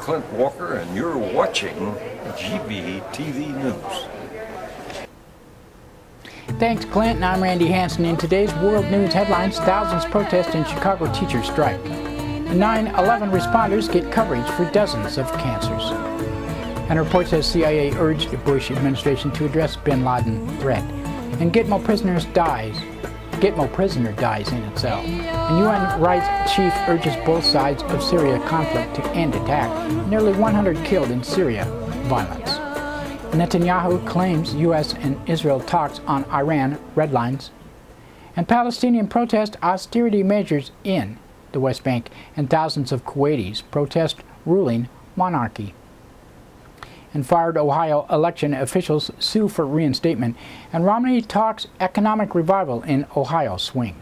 Clint Walker, and you're watching GVTV News. Thanks, Clint, and I'm Randy Hansen. In today's World News headlines, thousands protest in Chicago teachers strike. 9/11 responders get coverage for dozens of cancers. And a report says CIA urged the Bush administration to address bin Laden threat. And Gitmo prisoner dies in its cell. And UN rights chief urges both sides of Syria conflict to end attack. Nearly 100 killed in Syria violence. Netanyahu claims U.S. and Israel talks on Iran red lines. And Palestinian protest austerity measures in the West Bank. And thousands of Kuwaitis protest ruling monarchy. And fired Ohio election officials sue for reinstatement. And Romney talks economic revival in Ohio swing.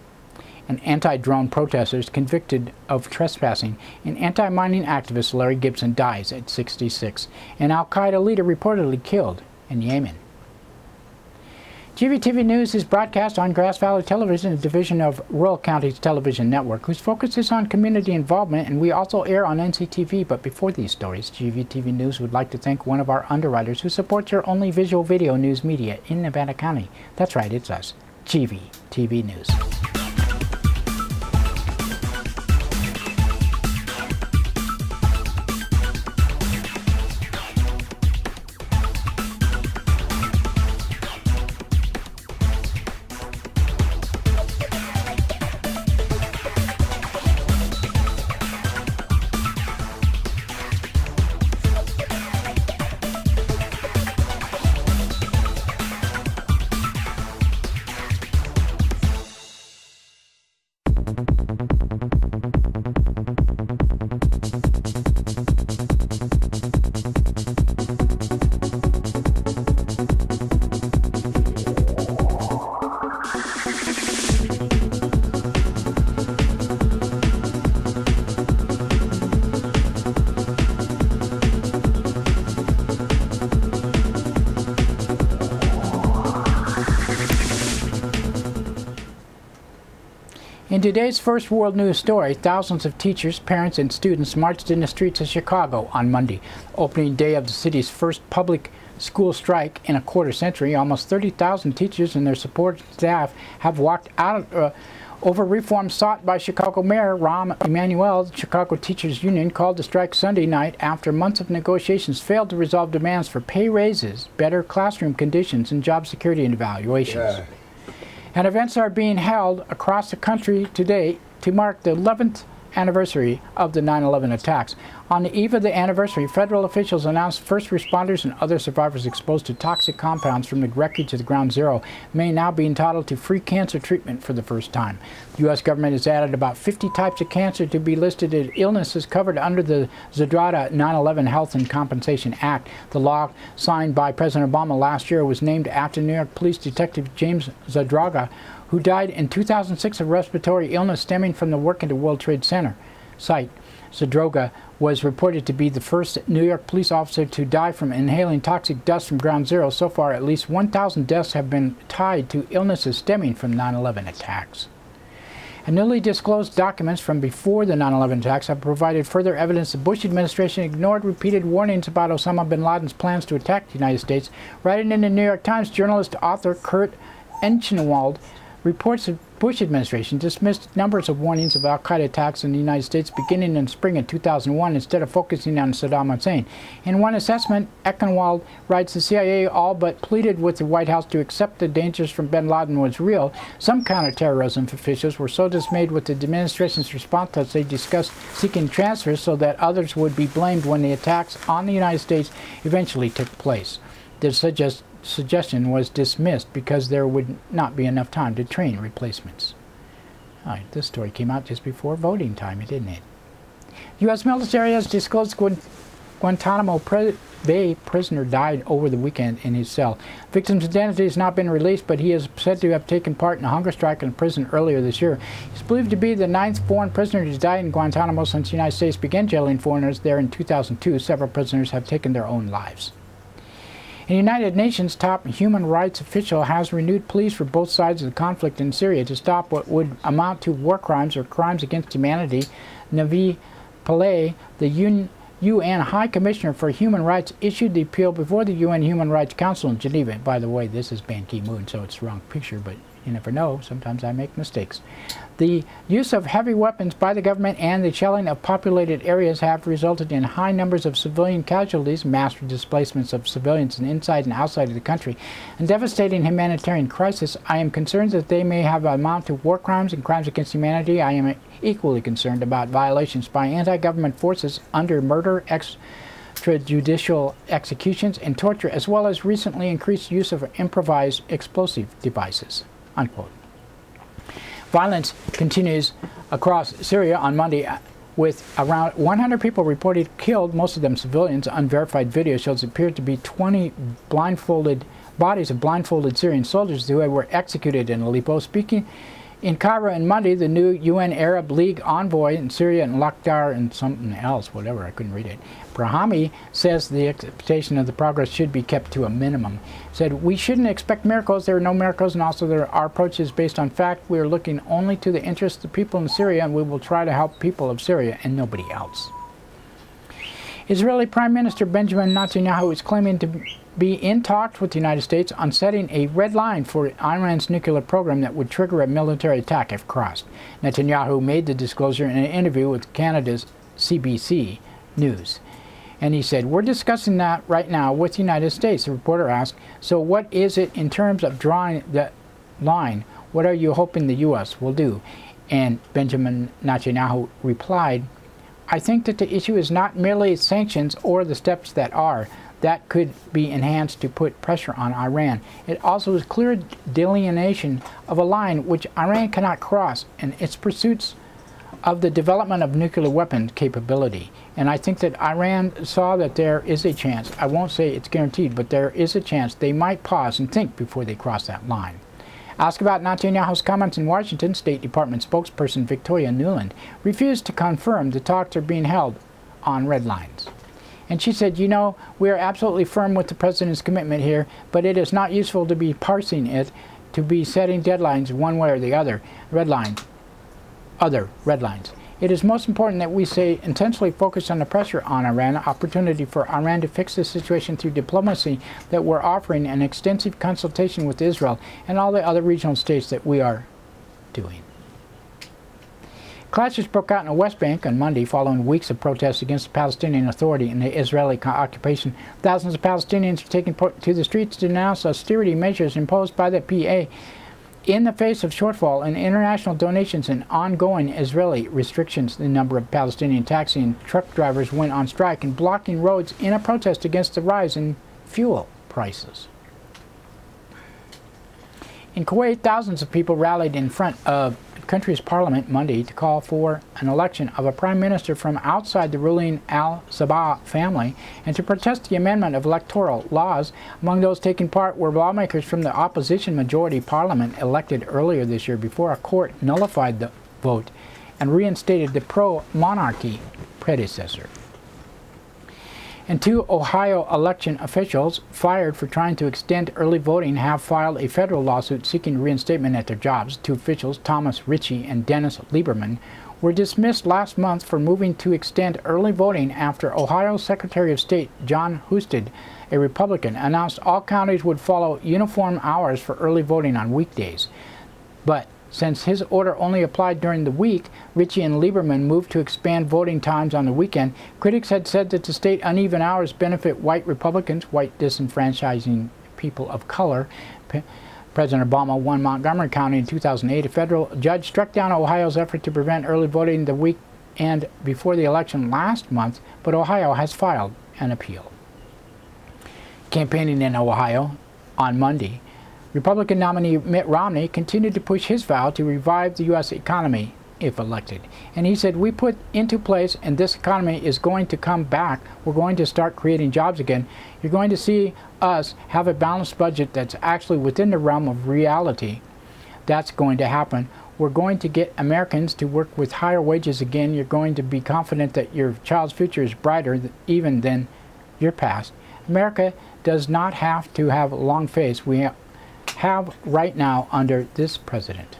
And anti-drone protesters convicted of trespassing. And anti-mining activist Larry Gibson dies at 66. And al-Qaeda leader reportedly killed in Yemen. GVTV News is broadcast on Grass Valley Television, a division of Rural Counties Television Network, whose focus is on community involvement, and we also air on NCTV. But before these stories, GVTV News would like to thank one of our underwriters who supports your only visual video news media in Nevada County. That's right, it's us, GVTV News. In today's first world news story, thousands of teachers, parents, and students marched in the streets of Chicago on Monday, opening day of the city's first public school strike in a quarter century. Almost 30,000 teachers and their support staff have walked out over reforms sought by Chicago Mayor Rahm Emanuel. The Chicago Teachers Union called the strike Sunday night after months of negotiations failed to resolve demands for pay raises, better classroom conditions, and job security and evaluations. And events are being held across the country today to mark the 11th anniversary of the 9/11 attacks. On the eve of the anniversary, federal officials announced first responders and other survivors exposed to toxic compounds from the wreckage of the Ground Zero may now be entitled to free cancer treatment for the first time. The U.S. government has added about 50 types of cancer to be listed as illnesses covered under the Zadrada 9/11 Health and Compensation Act. The law, signed by President Obama last year, was named after New York Police Detective James Zadraga, who died in 2006 of respiratory illness stemming from the work at the World Trade Center site. Zadraga was reported to be the first New York police officer to die from inhaling toxic dust from Ground Zero. So far, at least 1,000 deaths have been tied to illnesses stemming from 9/11 attacks. And newly disclosed documents from before the 9/11 attacks have provided further evidence the Bush administration ignored repeated warnings about Osama bin Laden's plans to attack the United States. Writing in the New York Times, journalist author Kurt Enchenwald reports the Bush administration dismissed numbers of warnings of al-Qaeda attacks in the United States beginning in the spring of 2001 instead of focusing on Saddam Hussein. In one assessment, Enchenwald writes the CIA all but pleaded with the White House to accept the dangers from bin Laden was real. Some counterterrorism officials were so dismayed with the administration's response that they discussed seeking transfers so that others would be blamed when the attacks on the United States eventually took place. The suggestion was dismissed because there would not be enough time to train replacements. All right, this story came out just before voting time, didn't it? U.S. military has disclosed Guantanamo Bay prisoner died over the weekend in his cell. Victim's identity has not been released, but he is said to have taken part in a hunger strike in prison earlier this year. He's believed to be the 9th foreign prisoner to die in Guantanamo since the United States began jailing foreigners there in 2002. Several prisoners have taken their own lives. The United Nations top human rights official has renewed pleas for both sides of the conflict in Syria to stop what would amount to war crimes or crimes against humanity. Navi Pillay, the UN High Commissioner for Human Rights issued the appeal before the UN Human Rights Council in Geneva. By the way, this is Ban Ki-moon, so it's the wrong picture, but you never know. Sometimes I make mistakes. The use of heavy weapons by the government and the shelling of populated areas have resulted in high numbers of civilian casualties, mass displacements of civilians inside and outside of the country, and devastating humanitarian crisis. I am concerned that they may have amounted to war crimes and crimes against humanity. I am equally concerned about violations by anti-government forces under murder, extrajudicial executions, and torture, as well as recently increased use of improvised explosive devices." Unquote. Violence continues across Syria on Monday, with around 100 people reported killed, most of them civilians. Unverified video shows it appeared to be 20 bodies of blindfolded Syrian soldiers who were executed in Aleppo. Speaking in Cairo on Monday, the new UN Arab League envoy in Syria and Lakhdar and something else, whatever, I couldn't read it, Brahimi, says the expectation of the progress should be kept to a minimum. Said, "We shouldn't expect miracles. There are no miracles, and also our approach is based on fact. We are looking only to the interests of the people in Syria, and we will try to help people of Syria and nobody else." Israeli Prime Minister Benjamin Netanyahu is claiming to be in talks with the United States on setting a red line for Iran's nuclear program that would trigger a military attack if crossed. Netanyahu made the disclosure in an interview with Canada's CBC News. And he said, "We're discussing that right now with the United States." The reporter asked, "So what is it in terms of drawing the line? What are you hoping the U.S. will do?" And Benjamin Netanyahu replied, "I think that the issue is not merely sanctions or the steps that could be enhanced to put pressure on Iran. It also is clear delineation of a line which Iran cannot cross in its pursuits of the development of nuclear weapon capability. And I think that Iran saw that there is a chance, I won't say it's guaranteed, but there is a chance they might pause and think before they cross that line." Asked about Netanyahu's comments in Washington, State Department spokesperson Victoria Nuland refused to confirm the talks are being held on red lines. And she said, "You know, we are absolutely firm with the President's commitment here, but it is not useful to be parsing it, to be setting deadlines one way or the other. Other red lines. It is most important that we stay intensely focused on the pressure on Iran, opportunity for Iran to fix the situation through diplomacy, that we're offering an extensive consultation with Israel and all the other regional states that we are doing." Clashes broke out in the West Bank on Monday following weeks of protests against the Palestinian Authority and the Israeli occupation. Thousands of Palestinians are taking to the streets to denounce austerity measures imposed by the PA in the face of shortfall in international donations and ongoing Israeli restrictions. The number of Palestinian taxi and truck drivers went on strike and blocking roads in a protest against the rise in fuel prices. In Kuwait, thousands of people rallied in front of the country's parliament Monday to call for an election of a prime minister from outside the ruling al-Sabah family and to protest the amendment of electoral laws. Among those taking part were lawmakers from the opposition majority parliament elected earlier this year before a court nullified the vote and reinstated the pro-monarchy predecessor. And two Ohio election officials fired for trying to extend early voting have filed a federal lawsuit seeking reinstatement at their jobs. Two officials, Thomas Ritchie and Dennis Lieberman, were dismissed last month for moving to extend early voting after Ohio Secretary of State John Husted, a Republican, announced all counties would follow uniform hours for early voting on weekdays. But since his order only applied during the week, Ritchie and Lieberman moved to expand voting times on the weekend. Critics had said that the state uneven hours benefit white Republicans, white disenfranchising people of color. President Obama won Montgomery County in 2008. A federal judge struck down Ohio's effort to prevent early voting the weekend before the election last month, but Ohio has filed an appeal. Campaigning in Ohio on Monday, Republican nominee Mitt Romney continued to push his vow to revive the U.S. economy if elected. And he said, "We put into place, and this economy is going to come back. We're going to start creating jobs again. You're going to see us have a balanced budget that's actually within the realm of reality. That's going to happen. We're going to get Americans to work with higher wages again. You're going to be confident that your child's future is brighter even than your past. America does not have to have a long face. We have right now under this president."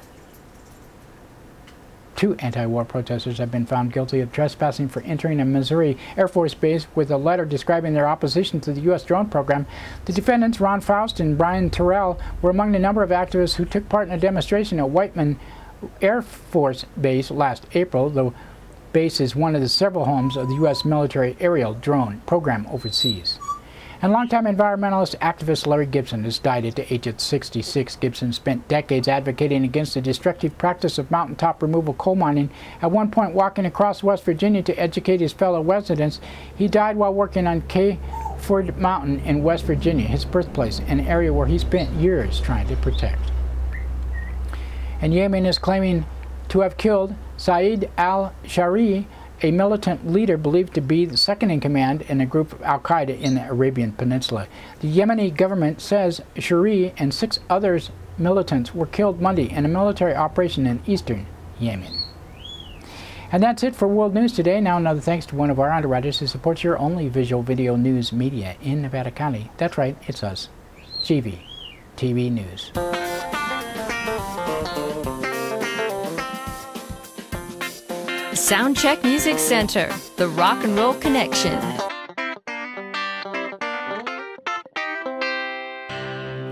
2 anti-war protesters have been found guilty of trespassing for entering a Missouri Air Force base with a letter describing their opposition to the U.S. drone program. The defendants, Ron Faust and Brian Terrell, were among the number of activists who took part in a demonstration at Whiteman Air Force Base last April. The base is one of the several homes of the U.S. military aerial drone program overseas. And longtime environmentalist activist Larry Gibson has died at the age of 66. Gibson spent decades advocating against the destructive practice of mountaintop removal coal mining. At one point, walking across West Virginia to educate his fellow residents, he died while working on Ford Mountain in West Virginia, his birthplace, an area where he spent years trying to protect. And Yemen is claiming to have killed Saeed al-Shari, a militant leader believed to be the second in command in a group of al-Qaeda in the Arabian Peninsula. The Yemeni government says Shari and 6 other militants were killed Monday in a military operation in eastern Yemen. And that's it for World News today. Now another thanks to one of our underwriters who supports your only visual video news media in Nevada County. That's right, it's us, GVTV News. Soundcheck Music Center, the rock and roll connection.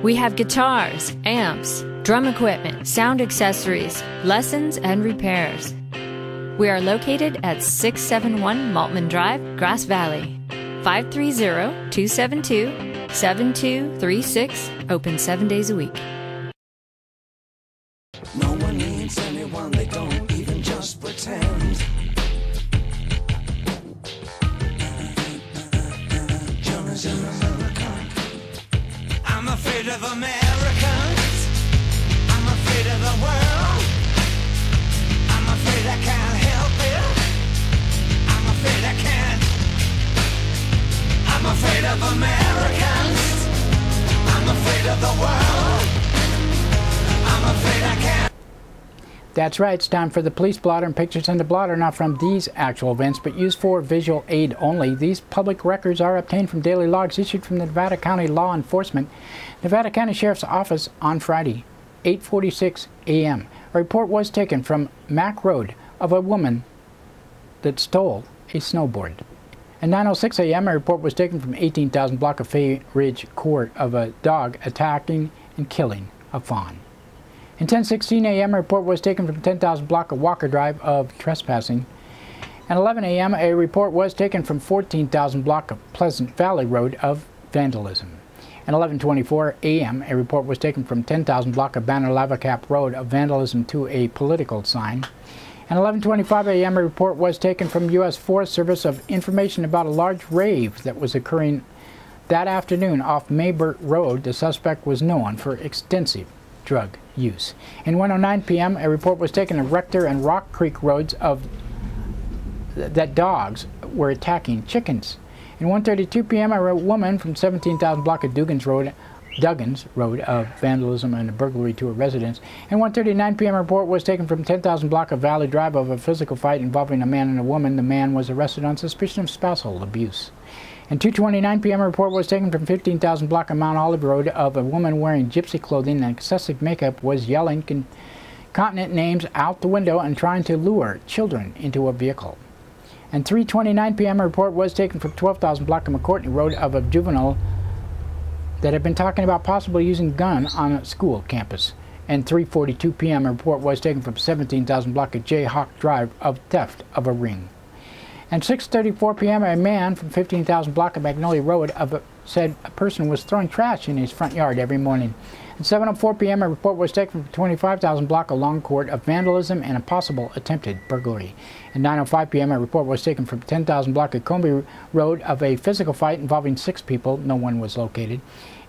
We have guitars, amps, drum equipment, sound accessories, lessons, and repairs. We are located at 671 Maltman Drive, Grass Valley. 530-272-7236, open 7 days a week. No one needs anyone, they don't even just pretend. Jonas an American. I'm afraid of Americans. I'm afraid of the world. I'm afraid I can't help it. I'm afraid I can't. I'm afraid of Americans. I'm afraid of the world. I'm afraid I can't. That's right, it's time for the police blotter, and pictures in the blotter not from these actual events but used for visual aid only. These public records are obtained from daily logs issued from the Nevada County Law Enforcement. Nevada County Sheriff's Office on Friday, 8:46 a.m. A report was taken from Mack Road of a woman that stole a snowboard. At 9:06 a.m. a report was taken from 18,000 block of Fay Ridge Court of a dog attacking and killing a fawn. At 10:16 a.m. a report was taken from 10,000 block of Walker Drive of trespassing. At 11 a.m. a report was taken from 14,000 block of Pleasant Valley Road of vandalism. At 11:24 a.m. a report was taken from 10,000 block of Banner Lava Cap Road of vandalism to a political sign. At 11:25 a.m. a report was taken from U.S. Forest Service of information about a large rave that was occurring that afternoon off Maybert Road. The suspect was known for extensive drug use. In 1:09 p.m. a report was taken at Rector and Rock Creek roads of that dogs were attacking chickens. In 1:32 p.m. a woman from 17,000 block of Dugan's Road of vandalism and a burglary to a residence. In 1:39 p.m. a report was taken from 10,000 block of Valley Drive of a physical fight involving a man and a woman. The man was arrested on suspicion of spousal abuse. At 2:29 p.m. a report was taken from 15,000 block of Mount Olive Road of a woman wearing gypsy clothing and excessive makeup was yelling continent names out the window and trying to lure children into a vehicle. At 3:29 p.m. a report was taken from 12,000 block of McCourtney Road of a juvenile that had been talking about possibly using a gun on a school campus. And 3:42 p.m. a report was taken from 17,000 block of Jayhawk Drive of theft of a ring. At 6:34 p.m. a man from 15,000 block of Magnolia Road said a person was throwing trash in his front yard every morning. At 7:04 p.m. a report was taken from 25,000 block of Long Court of vandalism and a possible attempted burglary. At 9:05 p.m. a report was taken from 10,000 block of Comby Road of a physical fight involving 6 people. No one was located.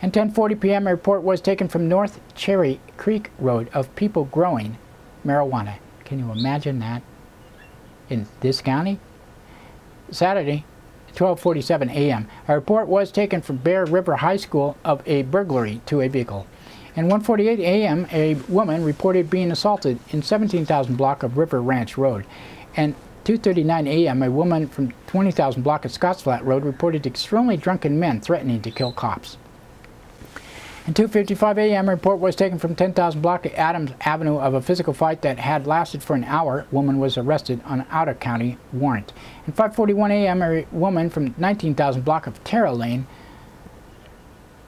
At 10:40 p.m. a report was taken from North Cherry Creek Road of people growing marijuana. Can you imagine that in this county? Saturday, 12:47 a.m. a report was taken from Bear River High School of a burglary to a vehicle. At 1:48 a.m. a woman reported being assaulted in 17,000 block of River Ranch Road. And 2:39 a.m. a woman from 20,000 block of Scottsflat Road reported extremely drunken men threatening to kill cops. And 2:55 a.m. a report was taken from 10,000 block of Adams Avenue of a physical fight that had lasted for an hour. Woman was arrested on an out-of-county warrant. And 5:41 a.m. a woman from 19,000 block of Terra Lane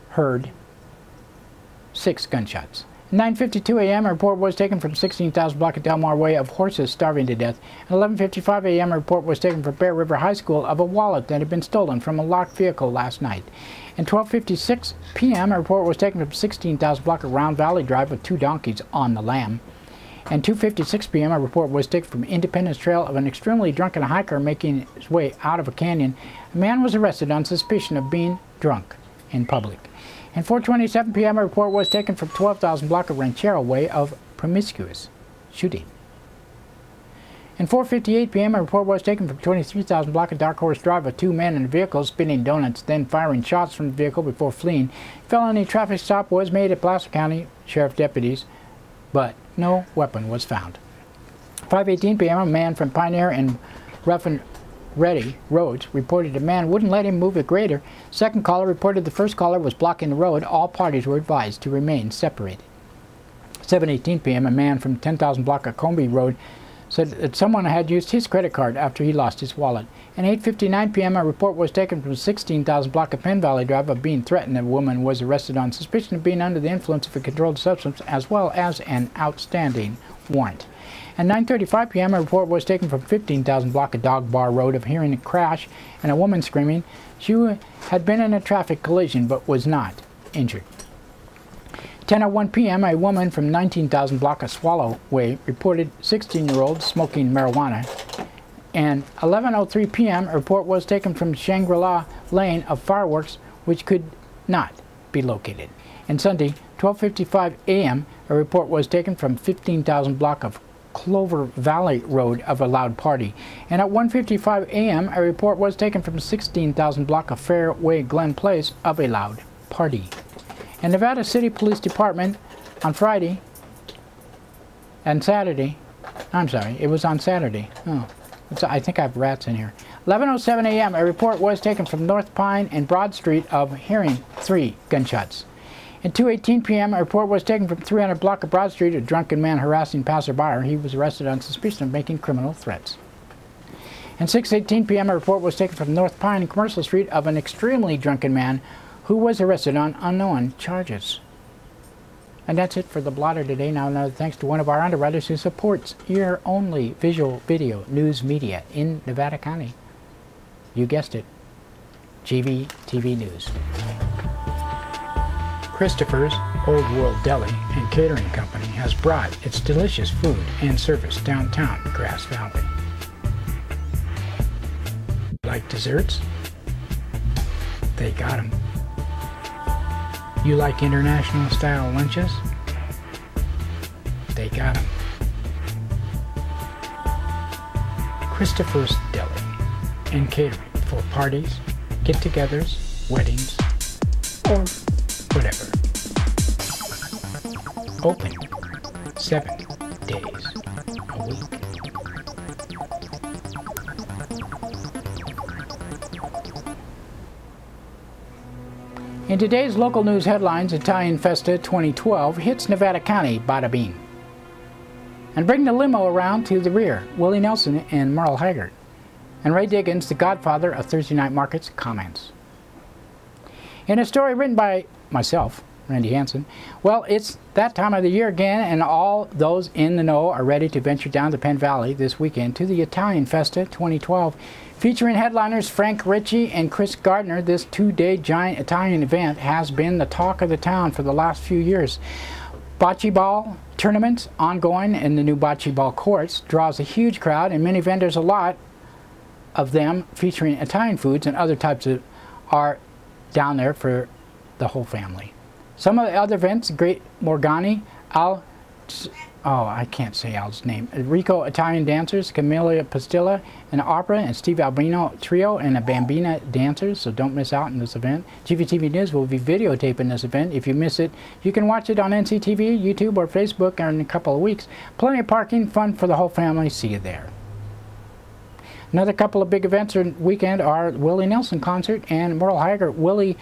heard 6 gunshots. 9:52 a.m. a report was taken from 16,000 block of Delmar Way of horses starving to death. At 11:55 a.m. a report was taken from Bear River High School of a wallet that had been stolen from a locked vehicle last night. And 12:56 p.m. a report was taken from 16,000 block of Round Valley Drive with 2 donkeys on the lam. And 2:56 p.m. a report was taken from Independence Trail of an extremely drunken hiker making his way out of a canyon. A man was arrested on suspicion of being drunk in public. And 4:27 p.m. a report was taken from 12,000 block of Ranchero Way of promiscuous shooting. And 4:58 p.m. a report was taken from 23,000 block of Dark Horse Drive of 2 men in a vehicle spinning donuts, then firing shots from the vehicle before fleeing. Felony traffic stop was made at Placer County Sheriff deputies, but no weapon was found. 5:18 p.m. a man from Pioneer and Rough and Ready Roads reported a man wouldn't let him move a grader. Second caller reported the first caller was blocking the road. All parties were advised to remain separated. 7:18 p.m. a man from 10,000 block of Comby Road said that someone had used his credit card after he lost his wallet. And 8:59 p.m. a report was taken from 16,000 block of Penn Valley Drive of being threatened. A woman was arrested on suspicion of being under the influence of a controlled substance as well as an outstanding warrant. At 9:35 p.m. a report was taken from 15,000 block of Dog Bar Road of hearing a crash and a woman screaming. She had been in a traffic collision but was not injured. 10:01 p.m. a woman from 19,000 block of Swallow Way reported 16-year-old smoking marijuana. And 11:03 p.m. a report was taken from Shangri-La Lane of fireworks which could not be located. And Sunday, 12:55 a.m. a report was taken from 15,000 block of Clover Valley Road of a loud party. And at 1:55 a.m. a report was taken from 16,000 block of Fairway Glen Place of a loud party. And Nevada City Police Department on Friday and Saturday, I'm sorry, it was on Saturday. Oh, I think I have rats in here. 11:07 a.m. a report was taken from North Pine and Broad Street of hearing 3 gunshots. At 2:18 p.m. a report was taken from 300 block of Broad Street, a drunken man harassing passerby. He was arrested on suspicion of making criminal threats. And 6:18 p.m. a report was taken from North Pine and Commercial Street of an extremely drunken man who was arrested on unknown charges. And that's it for the blotter today. Now another thanks to one of our underwriters who supports your only visual video news media in Nevada County. You guessed it, GVTV News. Christopher's Old World Deli and Catering Company has brought its delicious food and service downtown Grass Valley. Like desserts? They got 'em. You like international style lunches? They got 'em. Christopher's Deli and Catering for parties, get-togethers, weddings, or whatever. Open 7 days a week. In today's local news headlines, Italian Festa 2012 hits Nevada County, bada bing. And bring the limo around to the rear, Willie Nelson and Merle Haggard. And Ray Diggins, the godfather of Thursday Night Markets, comments. In a story written by myself, Randy Hansen, well, it's that time of the year again, and all those in the know are ready to venture down to Penn Valley this weekend to the Italian Festa 2012. Featuring headliners Frank Ritchie and Chris Gardner, this 2-day giant Italian event has been the talk of the town for the last few years. Bocce ball tournaments ongoing in the new bocce ball courts draws a huge crowd, and many vendors, a lot of them featuring Italian foods and other types of, are down there for the whole family. Some of the other events, Great Morgani, I can't say Al's name, Rico Italian Dancers, Camilla Pastilla, an opera, and Steve Albino Trio, and a Bambina Dancers, so don't miss out on this event. GVTV News will be videotaping this event. If you miss it, you can watch it on NCTV, YouTube, or Facebook in a couple of weeks. Plenty of parking, fun for the whole family. See you there. Another couple of big events this weekend are Willie Nelson concert and Merle Haggard. Willie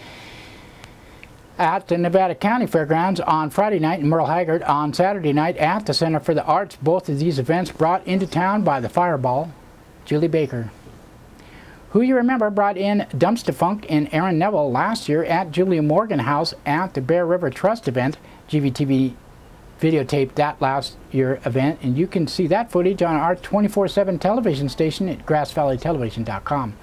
at the Nevada County Fairgrounds on Friday night and Merle Haggard on Saturday night at the Center for the Arts. Both of these events brought into town by the Fireball, Julie Baker. Who You Remember brought in Dumpster Funk and Aaron Neville last year at Julia Morgan House at the Bear River Trust event. GVTV videotaped that last year event, and you can see that footage on our 24/7 television station at grassvalleytelevision.com.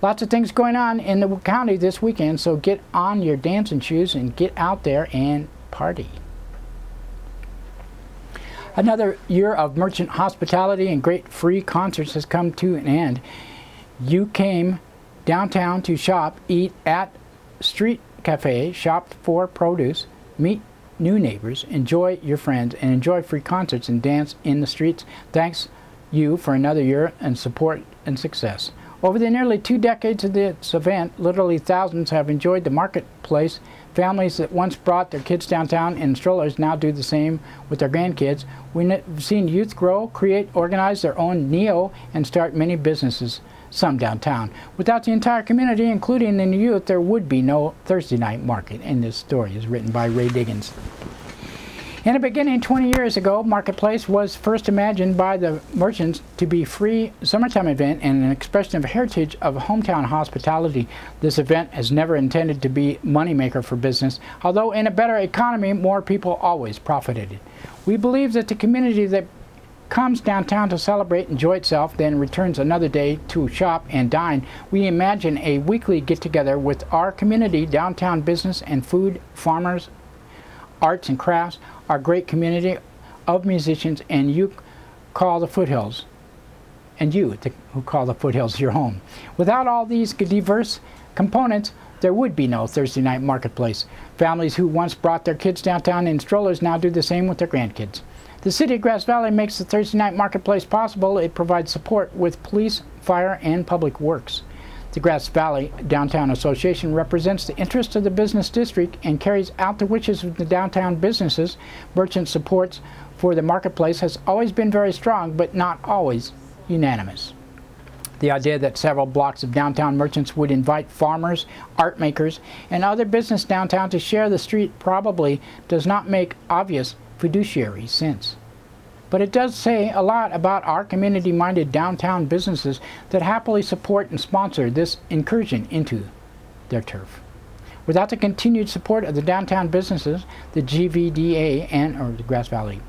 Lots of things going on in the county this weekend, so get on your dancing shoes and get out there and party. Another year of merchant hospitality and great free concerts has come to an end. You came downtown to shop, eat at street cafe, shop for produce, meet new neighbors, enjoy your friends, and enjoy free concerts and dance in the streets. Thanks you for another year and support and success. Over the nearly 2 decades of this event, literally thousands have enjoyed the marketplace. Families that once brought their kids downtown in strollers now do the same with their grandkids. We've seen youth grow, create, organize their own NEO, and start many businesses, some downtown. Without the entire community, including the youth, there would be no Thursday night market. And this story is written by Ray Diggins. In the beginning, 20 years ago, Marketplace was first imagined by the merchants to be a free summertime event and an expression of heritage of hometown hospitality. This event has never intended to be a moneymaker for business, although in a better economy, more people always profited. We believe that the community that comes downtown to celebrate, enjoy itself, then returns another day to shop and dine. We imagine a weekly get-together with our community, downtown business and food, farmers, arts and crafts, our great community of musicians, and you call the foothills, and you who call the foothills your home. Without all these diverse components, there would be no Thursday night marketplace. Families who once brought their kids downtown in strollers now do the same with their grandkids. The City of Grass Valley makes the Thursday night marketplace possible. It provides support with police, fire, and public works. The Grass Valley Downtown Association represents the interests of the business district and carries out the wishes of the downtown businesses. Merchant support for the marketplace has always been very strong, but not always unanimous. The idea that several blocks of downtown merchants would invite farmers, art makers, and other business downtown to share the street probably does not make obvious fiduciary sense. But it does say a lot about our community-minded downtown businesses that happily support and sponsor this incursion into their turf. Without the continued support of the downtown businesses, the GVDA or the Grass Valley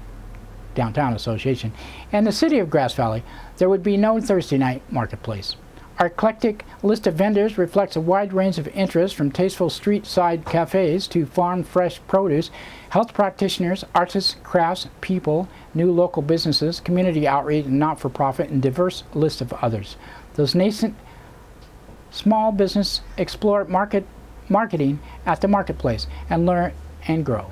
Downtown Association, and the City of Grass Valley, there would be no Thursday night marketplace. Our eclectic list of vendors reflects a wide range of interests, from tasteful street-side cafes to farm-fresh produce, health practitioners, artists, crafts, people, new local businesses, community outreach, and not-for-profit, and diverse list of others. Those nascent small business explore marketing at the marketplace and learn and grow.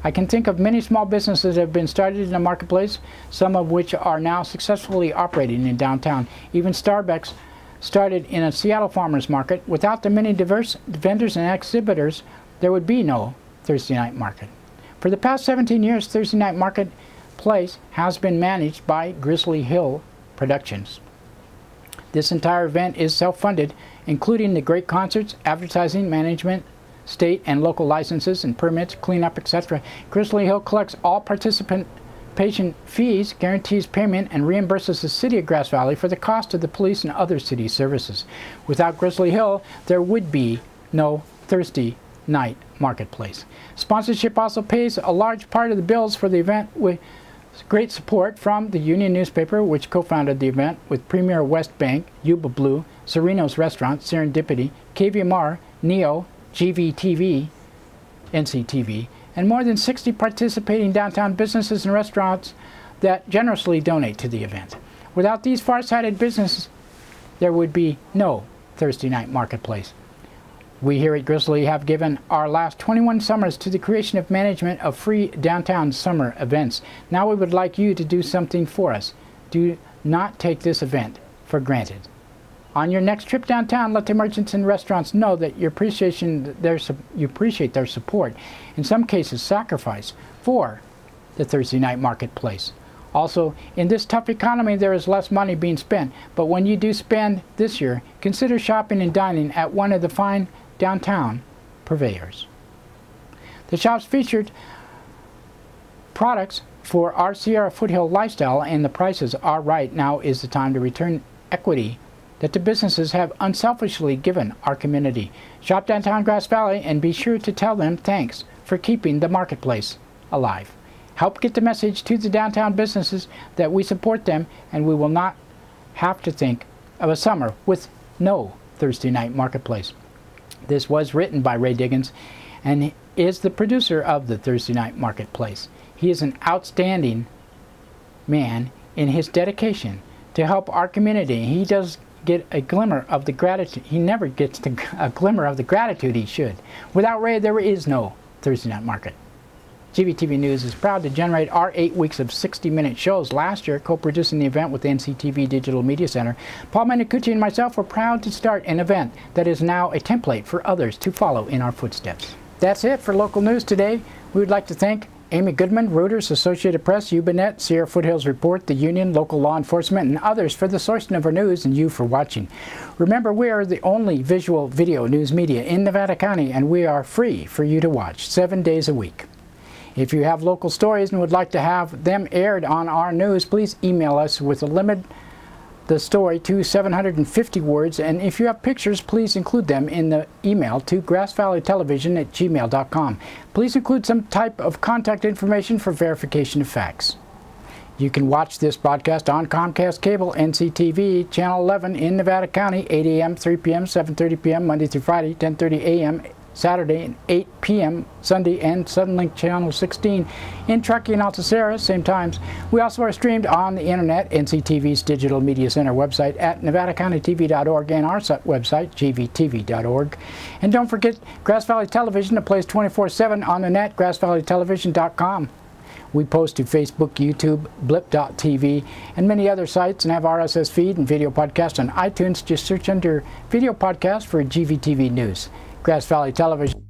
I can think of many small businesses that have been started in the marketplace, some of which are now successfully operating in downtown. Even Starbucks started in a Seattle farmers market. Without the many diverse vendors and exhibitors, there would be no Thursday night market. For the past 17 years, Thursday night marketplace has been managed by Grizzly Hill Productions. This entire event is self-funded, including the great concerts, advertising, management, state and local licenses and permits, cleanup, etc. Grizzly Hill collects all participant patient fees, guarantees payment, and reimburses the City of Grass Valley for the cost of the police and other city services. Without Grizzly Hill, there would be no Thursday night marketplace. Sponsorship also pays a large part of the bills for the event, with great support from the Union newspaper, which co-founded the event, with Premier West Bank, Yuba Blue, Sereno's Restaurant, Serendipity, KVMR, NEO, GVTV, NCTV, and more than 60 participating downtown businesses and restaurants that generously donate to the event. Without these far-sighted businesses, there would be no Thursday night marketplace. We here at Grizzly have given our last 21 summers to the creation of management of free downtown summer events. Now we would like you to do something for us. Do not take this event for granted. On your next trip downtown, let the merchants and restaurants know that you appreciate their support, in some cases sacrifice, for the Thursday night marketplace. Also, in this tough economy, there is less money being spent, but when you do spend this year, consider shopping and dining at one of the fine downtown purveyors. The shops featured products for our Sierra Foothill lifestyle, and the prices are right. Now is the time to return equity that the businesses have unselfishly given our community. Shop downtown Grass Valley and be sure to tell them thanks for keeping the marketplace alive. Help get the message to the downtown businesses that we support them, and we will not have to think of a summer with no Thursday night marketplace. This was written by Ray Diggins and is the producer of the Thursday night marketplace. He is an outstanding man in his dedication to help our community. He does get a glimmer of the gratitude. He never gets a glimmer of the gratitude he should. Without Ray, there is no Thursday night market. GVTV News is proud to generate our 8 weeks of 60-minute shows. Last year, co-producing the event with the NCTV Digital Media Center, Paul Mendicucci and myself were proud to start an event that is now a template for others to follow in our footsteps. That's it for local news today. We would like to thank Amy Goodman, Reuters, Associated Press, Ubinet, Sierra Foothills Report, the Union, local law enforcement, and others for the sourcing of our news, and you for watching. Remember, we are the only visual video news media in Nevada County, and we are free for you to watch 7 days a week. If you have local stories and would like to have them aired on our news, please email us with limit the story to 750 words, and if you have pictures, please include them in the email to grassvalleytelevision@gmail.com. Please include some type of contact information for verification of facts. You can watch this broadcast on Comcast Cable, NCTV, Channel 11 in Nevada County, 8 a.m., 3 p.m., 7:30 p.m., Monday through Friday, 10:30 a.m., Saturday, and 8 p.m. Sunday, and Suddenlink Channel 16 in Truckee and Alta-Sierra, same times. We also are streamed on the internet, NCTV's Digital Media Center website at nevadacountytv.org and our website, gvtv.org. And don't forget Grass Valley Television, that plays 24/7 on the net, grassvalleytelevision.com. We post to Facebook, YouTube, blip.tv, and many other sites, and have RSS feed and video podcast on iTunes. Just search under video podcast for GVTV News. Grass Valley Television.